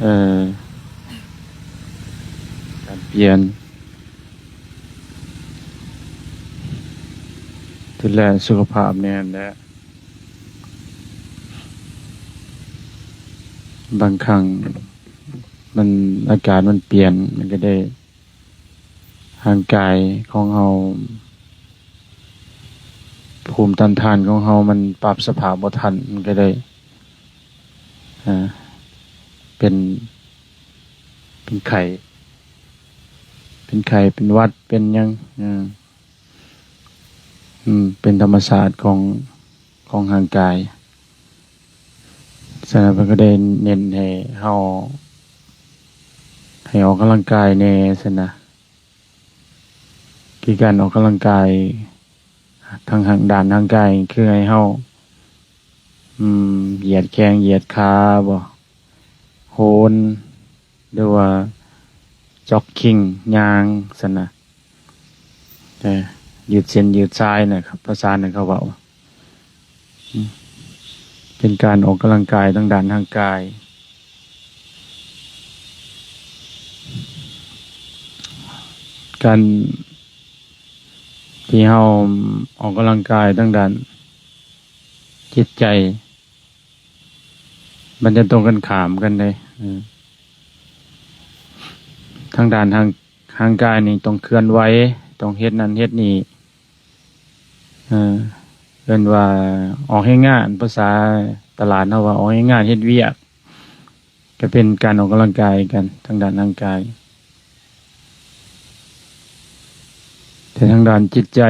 การเปลี่ยนดูแลสุขภาพเนี่ยและบางครั้งมันอากาศมันเปลี่ยนมันก็ได้ร่างกายของเราภูมิต้านทานของเรามันปรับสภาพบ่ทันมันก็ได้เป็นไข้เป็นหวัดเป็นหยังเป็นธรรมชาติของร่างกายฉะนั้นมันก็ได้เน้นให้เฮาให้ออกกำลังกายแน่ซั่นนะคือการออกกำลังกายทางด้านร่างกายคือให้เฮาเหยียดแข้งเหยียดขาบ่โหนหรือว่าจ็อกกิ้งย่างซั่นนะยืดเส้นยืดสายนะครับภาษาเนี่ยเขาเว้าเป็นการออกกำลังกายทางด้านร่างกายการที่เฮาออกกำลังกายทางด้านจิตใจมันจะตรงกันข้ามกันเลยทางด้านทางกายนี่ต้องเคลื่อนไหวต้องเฮ็ดนั่นเฮ็ดนี่เรียนว่าออกให้งานภาษาตลาดเฮาว่าออกให้งานเฮ็ดเวียกก็เป็นการออกกำลังกายกันทางด้านร่างกายแต่ทางด้านจิตใจ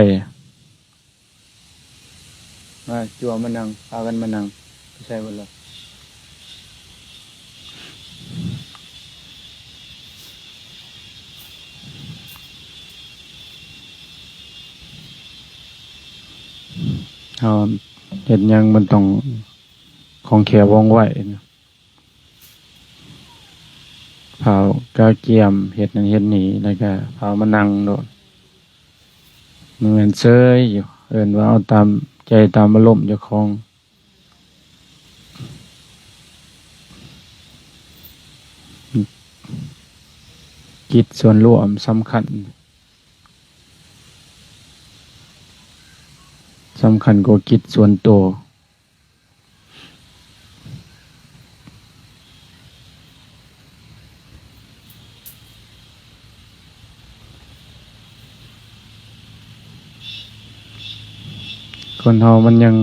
มาจั่วมานั่งพากันมานั่งใช่บ่ล่ะเฮ็ดหยังมันต้องของแขวว่องไวเผากาเกียมเฮ็ดนั่นเฮ็ดนี่แล้วก็เผามานั่งโดดเหมือนเซยอยู่เอิ้นว่าเอาตามใจตามอารมณ์เจ้าของกิจส่วนรวมสำคัญกว่ากิจส่วนตัวคนเฮามันยัง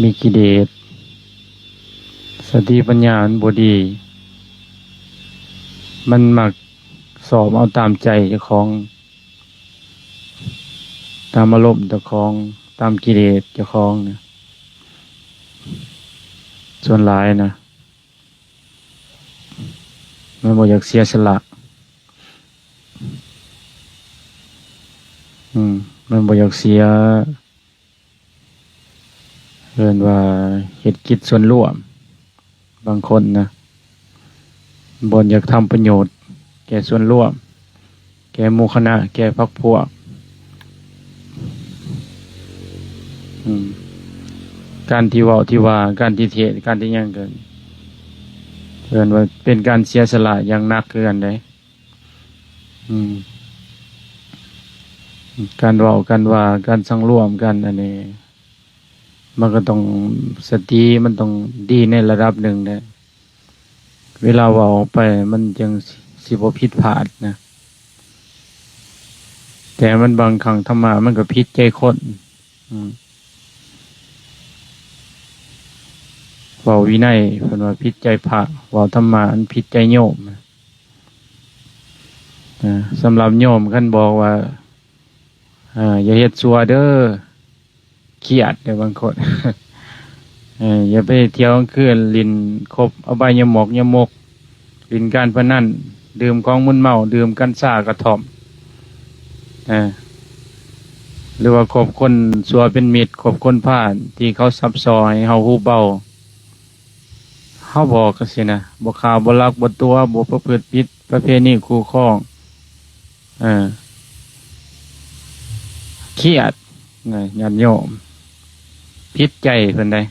มีกิเลสสติปัญญามันบ่ดีมันมักสอบเอาตามใจเจ้าของตามอารมณ์เจ้าของตามกิเลสเจ้าของเนี่ยส่วนหลายนะมันบ่อยากเสียสละมันบ่อยากเสียเรียนว่าเฮ็ดกิจส่วนรวมบางคนนะบ่อยากทำประโยชน์แก่ส่วนรวมแก่หมู่คณะแก่พรรคพวกการที่เว้าที่ว่าการที่เทศการที่หยังกันเรียนว่าเป็นการเสียสละอย่างหนักคือกันเด้การเว้ากันว่าการสังรวมกันอันนี้มันก็ต้องสติมันต้องดีในระดับหนึ่งนะเวลาเว้าไปมันจังสิบ่ผิดพลาดนะแต่มันบางครั้งธรรมะมันก็ผิดใจคนเว้าวินัยเพิ่นว่าผิดใจพระเว้าธรรมะอันผิดใจโยมสำหรับโยมคันบอกว่าอย่าเฮ็ดซัวเด้อเครียดเด้อบางคน อย่าไปเที่ยวกลางคืนลิ้นคบอบายมุขยมกลิ้นการพนันดื่มของมึนเมาดื่มกัญชากระท่อมหรือว่าคบคนซัวเป็นมิตรคบคนพาลที่เขาซับซ้อนให้เฮาฮู้เบาเฮาบอกจังซี่นะบ่ฆ่าบ่ลักบ่ตัวบ่ประพฤติผิดประเพณีคู่ครองเครียดญาติโยมผิดใจเพิ่นได้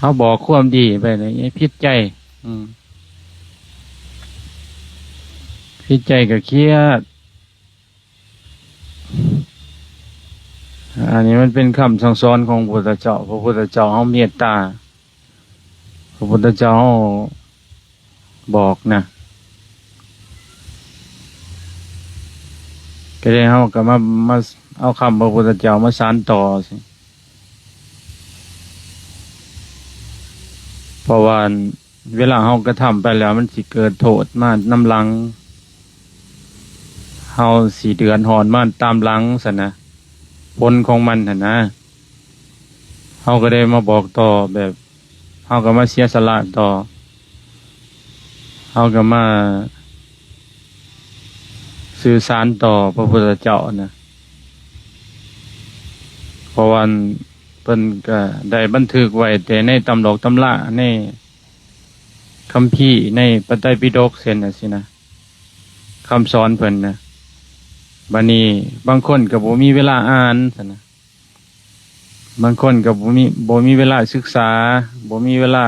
เขาบอกความดีไปเลยพิดใจพิดใจก็เครียดอันนี้มันเป็นคำสั่งสอนของพระพุทธเจ้าพระพุทธเจ้าเขาเมตตาพระพุทธเจ้าบอกนะก็ได้เขาก็มาเอาคำพระพุทธเจ้ามาสานต่อสิเพราะว่าเวลาเขากระทำไปแล้วมันสิเกิดโทษมาน้ำหลังเขาสีเดือนหอนมาตามหลังสันนะผลของมันนะเขาก็ได้มาบอกต่อแบบเขาก็มาเสียสละต่อเขาก็มาสื่อสารต่อพระพุทธเจ้านะเพราะวันเพิ่นก็ได้บันทึกไว้แต่ในตำตำราในคัมภีร์ในพระไตรปิฎกเช่นน่ะสินะคำสอนเพิ่นนะบัดนี้บางคนก็บ่มีเวลาอ่านซั่นนะบางคนก็บ่มีเวลาศึกษาบ่มีเวลา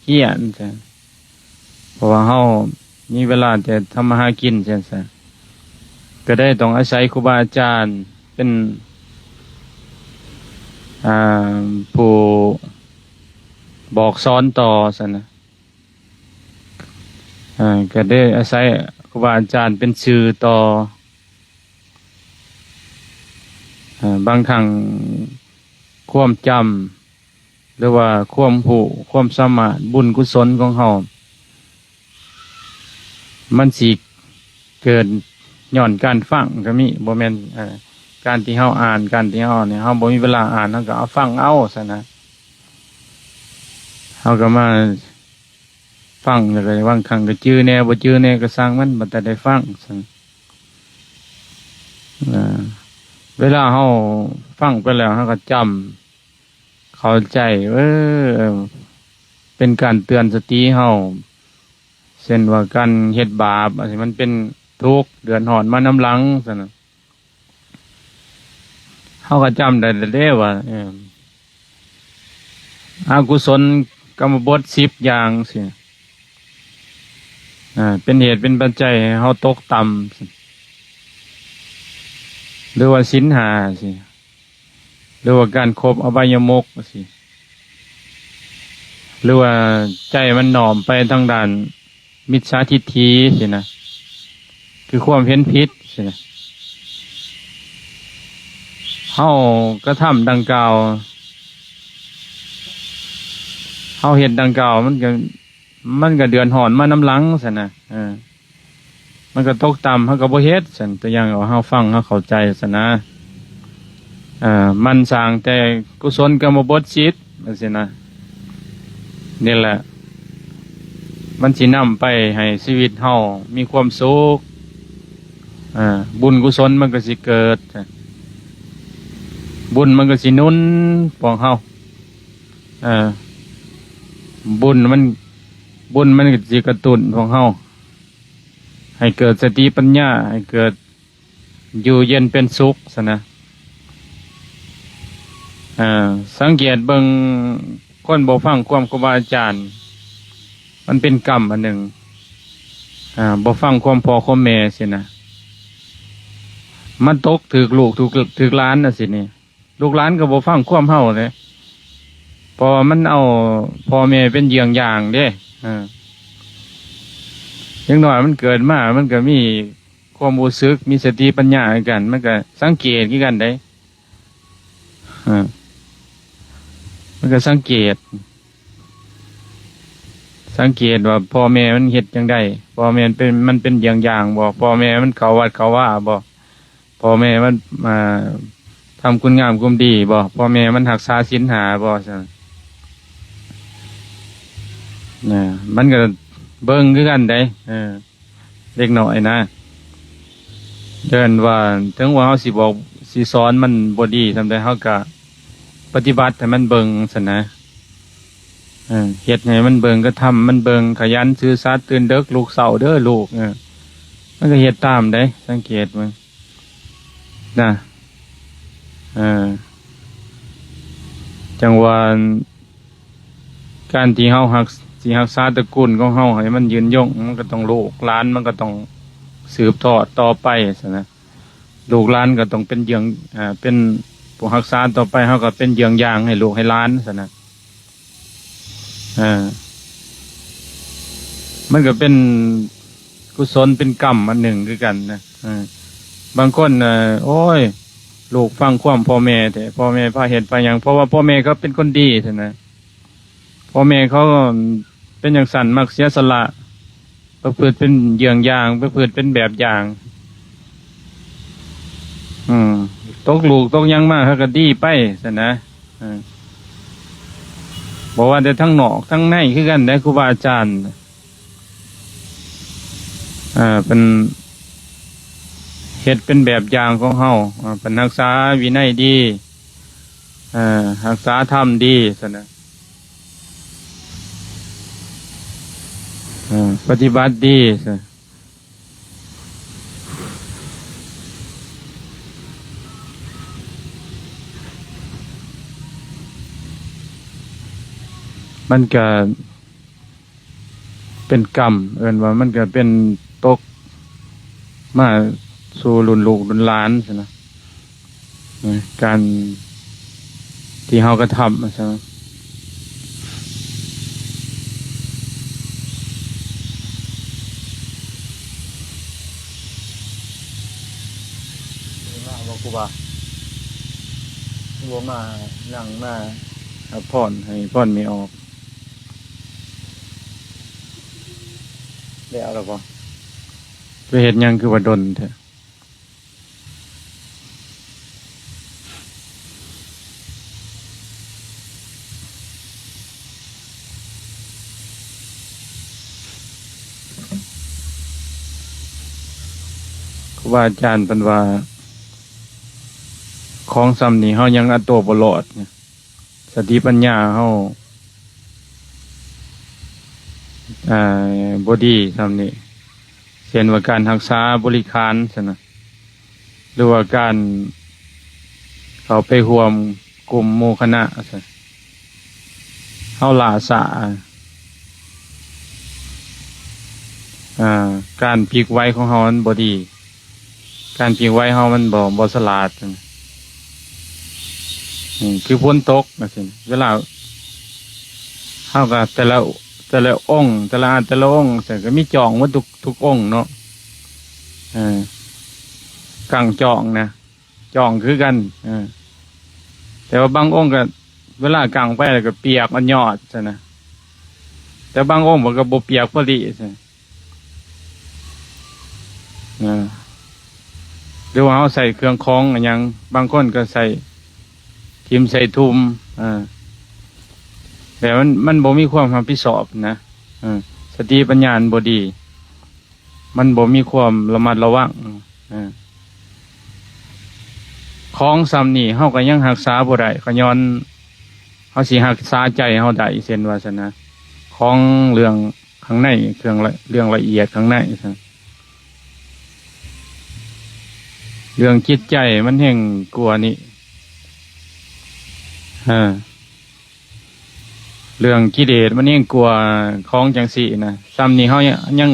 เรียนจ้ะเพราะว่าเฮามีเวลาแต่ทำมาหากินจังซั่นก็ได้ต้องอาศัยครูบาอาจารย์เป็นผู้บอกสอนต่อซั่นนะก็ได้อาศัยครูบาอาจารย์เป็นสื่อต่อบางครั้งความจำหรือว่าความรู้ความสามารถบุญกุศลของเฮามันสิเกิดย้อนการฟังก็มีบ่แม่นการที่เฮาอ่านการที่เฮาเนี่ยเฮาบ่มีเวลาอ่านเฮาก็เอาฟังเอาซะนะเฮาก็มาฟังแล้วก็บางครั้งก็จื้อแน่บ่จื้อแน่ก็สร้างมันบ่แต่ได้ฟังซั่นเวลาเฮาฟังไปแล้วเฮาก็จำเข้าใจเป็นการเตือนสติเฮาเช่นว่าการเฮ็ดบาปอันนี้มันเป็นทุกข์เดือดร้อนมาน้ำหลังซั่นน่ะเฮาก็จำได้เด้ว่าอกุศลกรรมบท10อย่างสิเป็นเหตุเป็นปัจจัยให้เฮาตกต่ำหรือว่าศีล5สิหรือว่าการครบอบายมุขสิหรือว่าใจมันหน่อมไปทางด้านมิจฉาทิฏฐิสินะคือความเห็นผิดสินะเฮากระทำดังกล่าวเฮาเฮ็ดดังกล่าวมันก็เดือนหอนมาน้ำหลังสินะมันก็ตกต่ำเฮาก็บ่เฮ็ดซั่นตัวอย่างว่าเฮาฟังเฮาเข้าใจซั่นนะมันสร้างแต่กุศลกรรมบทจิตจังซี่นะนี่แหละมันสินำไปให้ชีวิตเฮามีความสุขบุญกุศลมันก็สิเกิดบุญมันก็สิหนุนของเฮาบุญมันก็สิกระตุ้นของเฮาให้เกิดสติปัญญาให้เกิดอยู่เย็นเป็นสุขซะนะสังเกตเบิ่งคนบ่ฟังความครูบาอาจารย์มันเป็นกรรมอันหนึ่งบ่ฟังความพ่อความแม่สินะมันตกถึกลูกถึกหลานน่ะสินี่ลูกหลานก็บ่ฟังความเฮาเลยพอมันเอาพ่อแม่เป็นเยี่ยงอย่างเด้อย่างน้อยมันเกิดมามันก็มีความรู้สึกมีสติปัญญากันมันก็สังเกตกันได้มันก็สังเกตว่าพ่อแม่มันเฮ็ดจังไดพ่อแม่มันเป็นอย่างบ่พ่อแม่มันเข้าวัดเข้าว่าบ่พ่อแม่มันมาทำคุณงามความดีบ่พ่อแม่มันรักษาศีล5บ่ซั่นมันก็เบิ่งคือกันได้เล็กน้อยนะเดินว่าถึงว่าเฮาสิบอกสิสอนมันบ่ดีทำได้เฮาก็ปฏิบัติให้มันเบิ่งซั่นนะเฮ็ดให้มันเบิ่งก็ทำมันเบิ่งขยันซื่อสัตย์ตื่นดึกลูกเศร้าเด้อลูกมันก็เฮ็ดตามได้สังเกตมันนะจังว่า การที่เฮาหักสิรักษาตระกูลของเฮาให้มันยืนยงมันก็ต้องลูกหลานมันก็ต้องสืบทอดต่อไปซะนะลูกหลานก็ต้องเป็นเยืองเป็นผู้รักษาต่อไปเฮาก็เป็นเยืองยางให้ลูกให้หลานซะนะมันก็เป็นกุศลเป็นกรรมอันหนึ่งคือกันนะบางคนโอ้ยลูกฟังความพ่อแม่แต่พ่อแม่พาเหตุไปอย่างเพราะว่าพ่อแม่เขาเป็นคนดีใช่ไหมพ่อแม่เขาเป็นอย่างสันมักเสียสละประพฤติเป็นเยืองยางประพฤติเป็นแบบอย่างตกลูกตกยังมากเขาก็ดีไปใช่ไหมบอกว่าแต่ทั้งนอกทั้งในคือกันได้ครูบาอาจารย์เป็นเฮ็ดเป็นแบบอย่างของเฮาเป็นรักษาวินัยดีรักษาธรรมดีซะนะปฏิบัติดีซะมันก็เป็นกรรมว่ามันก็เป็นตกมาสู่รุ่นลูกรุ่นหลานใช่ไหมการที่เขากระทำใช่ไหมมาบอกกูว่าบัวมานั่งมาพ่อนให้พ่อนไม่ออกได้เอาหรือเปล่าไปเห็นยังคือว่าดนเถอะครูบาอาจารย์เป็นว่าของซ้ำนี่เฮายังอัตโตบ่รอดเนี่ยสติปัญญาเฮาบ่ดีซ้ำนี่เช่นว่าการรักษาบริการใช่ไหมหรือว่าการเขาไปร่วมกลุ่มโมคณะใช่เฮาล่าสะการพลิกไว้ของเฮามันบ่ดีการพลิกไว้เฮามันบ่ฉลาดคือฝนตกนะสิเวลาเฮาก็แต่ละองค์แต่ละองค์แต่ก็มีจองว่าทุกองค์เนาะกังจองนะจองคือกันแต่ว่าบางองค์ก็เวลากังไปแล้วก็เปียกมันยอดใช่นะแต่บางองค์มันก็บ่เปียกพอดีใช่หรือว่าเขาใส่เครื่องคล้องอย่างบางคนก็ใส่ทิมใส่ทุมแต่มันบ่มีความรับผิดชอบนะสติปัญญาบ่ดีมันบ่มีความระมัดระวังของซ้ำนี่เฮาก็ยังรักษาบ่ได้ก็ย้อนเฮาสิรักษาใจเฮาได้เช่นว่าซั่นนะของเรื่องข้างในเรื่องละเอียดข้างในซั่นเรื่องจิตใจมันแห่งกลัวนี่เรื่องกิเลสมันแห่งกลัวของจังสี่นะซ้ำนี่เฮายัง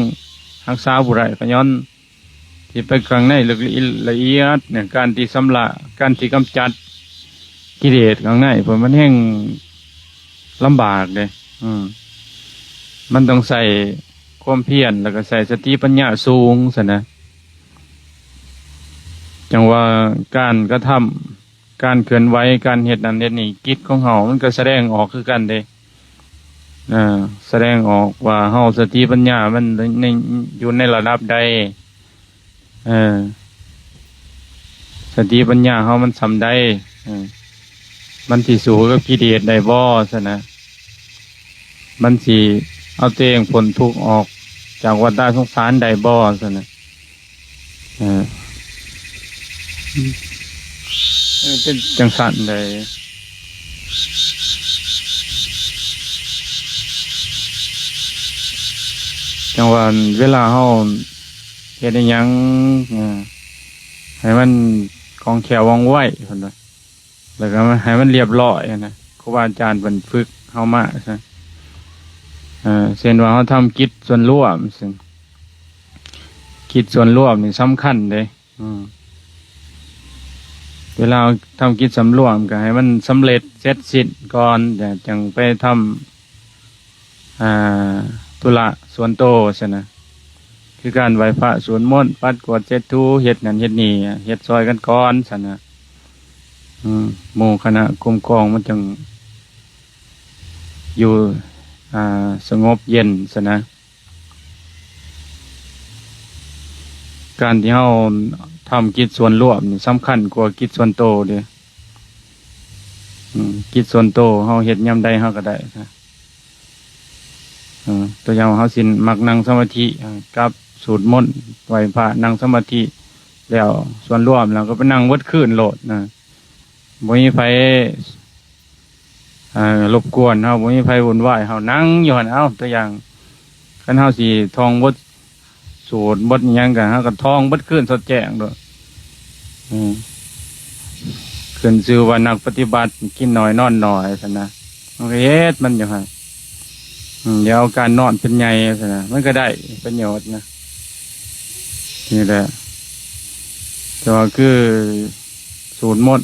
รักษาบ่ได้ก็ย้อนที่ไปข้างในละเอียดเนี่ยการที่สำละการที่กำจัดกิเลสข้างในเพราะมันแห่งลำบากเลยมันต้องใส่ความเพียรแล้วก็ใส่สติปัญญาสูงสินะจังว่าการกระทำการเคลื่อนไหวการเหตุนั้นเหตุนี้กิจของเฮามันก็แสดงออกคือกันเด้แสดงออกว่าเฮาสติปัญญามันอยู่ในระดับใดสติปัญญาเฮามันสำได้มันสิสู้กับกิเลสได้บ่ซะนะมันสิเอาตัวเองพ้นทุกข์ออกจากวัฏฏะสงสารได้บ่ซะนะเป็นจังสันเลยจังว่าเวลาเฮาเฮ็ดอิหยังให้มันของแขวว่องไวพุ่นว่าแล้วก็ให้มันเรียบร้อยนะครูบาอาจารย์เพิ่นฝึกเฮามาซะ เช่นว่าเขาทำกิจส่วนร่วมซึ่งกิจส่วนร่วมนี่สำคัญเลยเวลาทำกิจสำรวมก็ให้มันสำเร็จเสร็จสิ้นก่อนแต่จังไปทำธุระส่วนโตวใช่นะคือการไหว้พระสวดมนต์ปัดกวาดเช็ดถูเฮ็ดนั่นเฮ็ดนี่เฮ็ดซอยกันก่อนใช่นะหมู่คณะกรมกองมันจังอยู่สงบเย็นใช่นะการที่เราทำกิจส่วนร่วมนี่สำคัญกว่ากิจส่วนโตวเด้กิจส่วนโตวเราเฮ็ดยามใดเราก็ได้นะตัวอย่างเขาสินมักนั่งสมาธิกับสูตรมนต์ไหวพระนั่งสมาธิแล้วส่วนร่วมเราก็ไปนั่งวัดคืนโหลดนะบ่มีไฟรบกวนเขาบ่มีไฟวุ่นวายเขานั่งอยู่หันเอาตัวอย่างคันเขาสิท่องบทสูตรบทยังกันเขาก็ท่องบทคืนสดแจ้งด้วยขึ้นชื่อว่านักปฏิบัติกินหน่อยนอนหน่อยสินะมันก็เฮ็ดมันอยู่หันเดี๋ยวเอาการนอนเป็นไงสินะมันก็ได้ประโยชน์นะนี่แหละแต่ว่าคือสูตรมด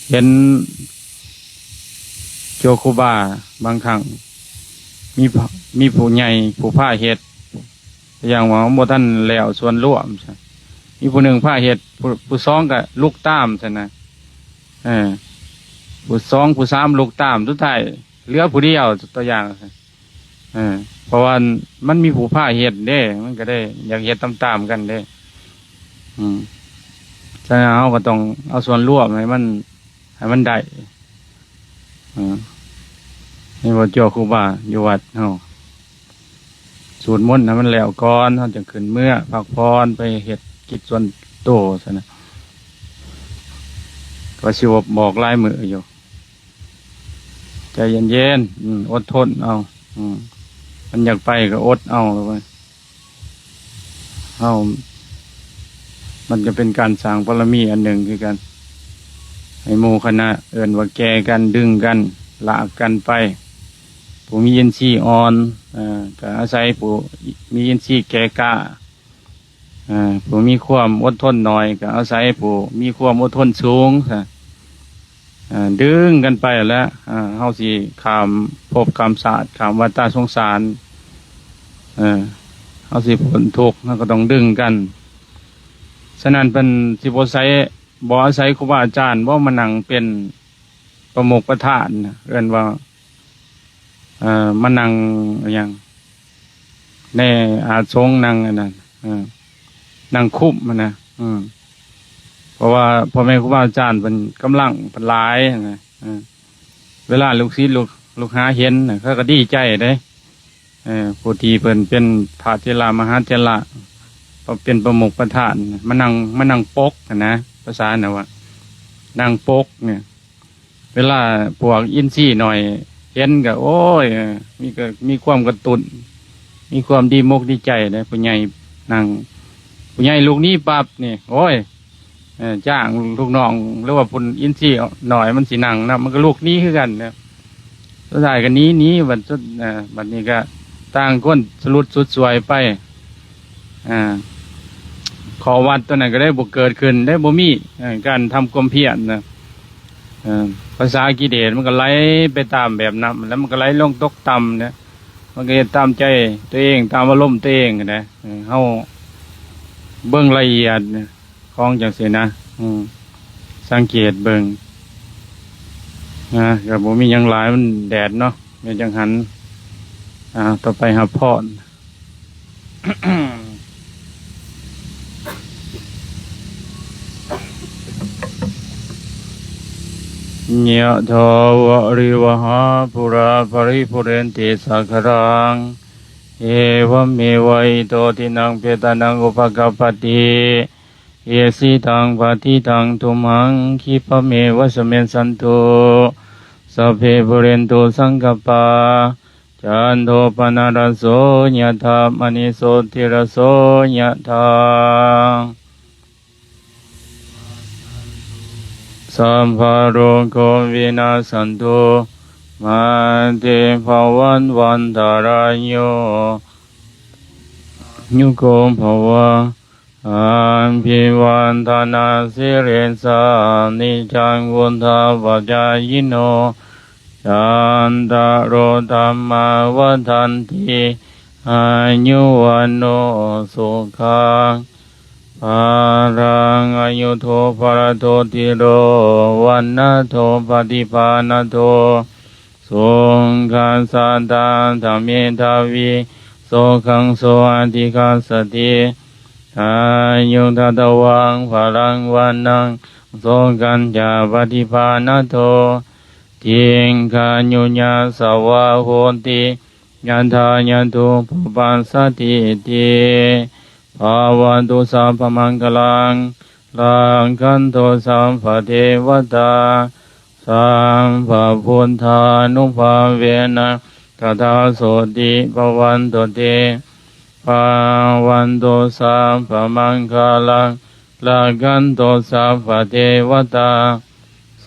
เห็นโจคุบาบางครั้งมีผู้ใหญ่ผู้ผ้าเห็ดอย่างว่าโมท่านแล้วส่วนร่วมใช่มีผู้หนึ่งผ้าเห็ดผู้สองกับลูกตามใช่นะผู้สองผู้สามลูกตามทุกท่ายเหลือผู้เดียวตัวอย่างเพราะว่ามันมีผู้ผ้าเห็ดเด้มันก็ได้อยากเห็ดตามๆกันเด้ฉะนั้นเราก็ต้องเอาส่วนร่วมให้มันได้นี่ว่าเจ้าครูบาอยู่วัดเขาสูตรมนต์นะมันแล้วก่อนเขาจะขึ้นเมื่อพักพรไปเห็ดกิจส่วนโตซะนะก็ชิวบอกลายมืออยู่ใจเย็นๆอดทนเอามันอยากไปก็อดเอาเลยเอามันจะเป็นการสร้างบารมีอันหนึ่งคือกันให้หมู่คณะเอิ่นว่าแก่กันดึงกันลากกันไปผู้มีอินทรีย์อ่อนก็อาศัยผู้มีอินทรีย์แก่กล้าผู้มีความอดทนน้อยก็อาศัยผู้มีความอดทนสูงดึงกันไปแล้วเฮาสิข้ามภพข้ามศาสตร์ข้ามวัฏสงสารเฮาสิพ้นทุกข์เฮาก็ต้องดึงกันฉะนั้นเป็นสิบ่ใช้บ่อาศัยครูบาอาจารย์บ่มานั่งเป็นประมุขประธานเอิ้นว่ามานั่งอย่างในอาสงนั่งอันนั้นนั่งคุมมันนะเพราะว่าพ่อแม่ครูบาอาจารย์เป็นกำลังเป็นหลายนะเวลาลูกศิษย์ลูกหาเห็นเขาก็ดีใจเด้ผู้ที่เป็นพระเถระมหาเถระเป็นประมุขประธานมานั่งปกนะภาษาเนี่ยว่านั่งปกเนี่ยเวลาพวกอินทรีย์หน่อยเห็นก็โอ้ยมีความกระตุนมีความดีมกดีใจเลยผู้ใหญ่นั่งผู้ใหญ่ลูกนี้ปั๊บนี่โอ้ยจ้างลูกน้องหรือว่าพุ่นอินทรีย์หน่อยมันสีนั่งนะมันก็ลูกนี้คือกันเนี่ยสุดท้ายกันนี้บัดนี้ก็ต่างคนสรุดสุดสวยไปขอวัดตัวไหนก็ได้บุกเกิดขึ้นได้บ่มีการทำความเพียรนะภาษากิเลสมันก็ไหลไปตามแบบนั้นแล้วมันก็ไหลลงตกต่ำเนี่ยมันก็ตามใจตัวเองตามอารมณ์ตัวเองนะเฮาเบิ่งละเอียดของจังซี่นะสังเกตเบิ่งก็บ่มีหยังหลายมันแดดเนาะแม่นจังหันต่อไปหาพรเนียทาวะริวหาปุราปริปุเรนติสักรังเอวเมวัยโตทินังเปตานังอุปกัปปติเยสิตังปฏิตังตุมังคิปะเมวะสเมนสันตุสัพเพปุเรนตุสังกปาจันโทปนารโสยะธามณิโสติรโสยะธาสัมภาโรโควินาสันตุ มาเตภวันวันตารายโยยุโกภวะอาภิวันธนาสิริสานิจังวุฒาปัจจายโนจันตารโอธรรมาวัฏันติอายุวันโนสุขังภารังอายุโทภรโตติโรวันนะโทปฏิภาณโทสุขัสสะตาธรรมิทาวิโสขังโสอธิคัสสติอายุตตะวังภลังวันนังโสกันจาปฏิภาณโททิงคายุญญาสวะโหติยันทายันตุปุปัสสติติภาวันตุสัพพมังคลังลังคันโตสัมภเทวตาสัมภพุทธานุภาเวนะตถาโสติภวันตุเตภาวันตุสัพพมังคลังลังคันโตสัพพเทวตา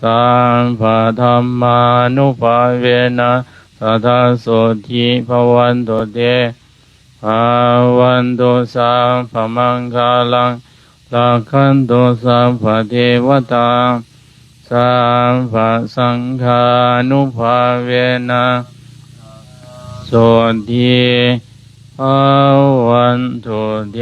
สัมภธรรมานุภาเวนะตถาโสติภวันตุเตภาวันตุสัพพมังคลังลักขันตุสัพพเทวตาสัพพสังฆานุภาเวนะโสติภวันตุเต